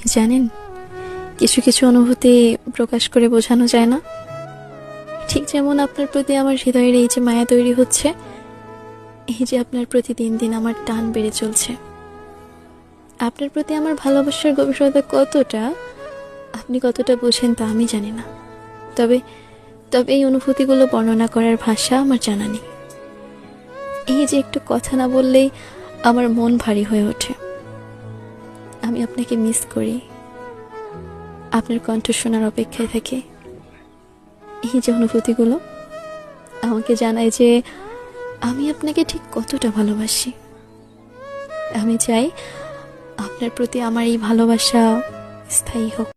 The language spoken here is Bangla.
জানেন, কিছু কিছু অনুভূতি প্রকাশ করে বোঝানো যায় না। ঠিক যেমন আপনার প্রতি আমার হৃদয়ের এই যে মায়া তৈরি হচ্ছে, এই যে আপনার প্রতি দিন দিন আমার টান বেড়ে চলছে। আপনার প্রতি আমার ভালোবাসার গভীরতা কতটা, আপনি কতটা বোঝেন তা আমি জানি না। তবে তবে এই অনুভূতিগুলো বর্ণনা করার ভাষা আমার জানা নেই। এই যে একটু কথা না বললেই আমার মন ভারী হয়ে ওঠে। আমি আপনাকে মিস করি, আপনার কণ্ঠ শোনার অপেক্ষায় থাকি। এই যে অনুভূতিগুলো আমাকে জানায় যে আমি আপনাকে ঠিক কতটা ভালোবাসি। আমি চাই আপনার প্রতি আমার এই ভালোবাসা স্থায়ী হোক।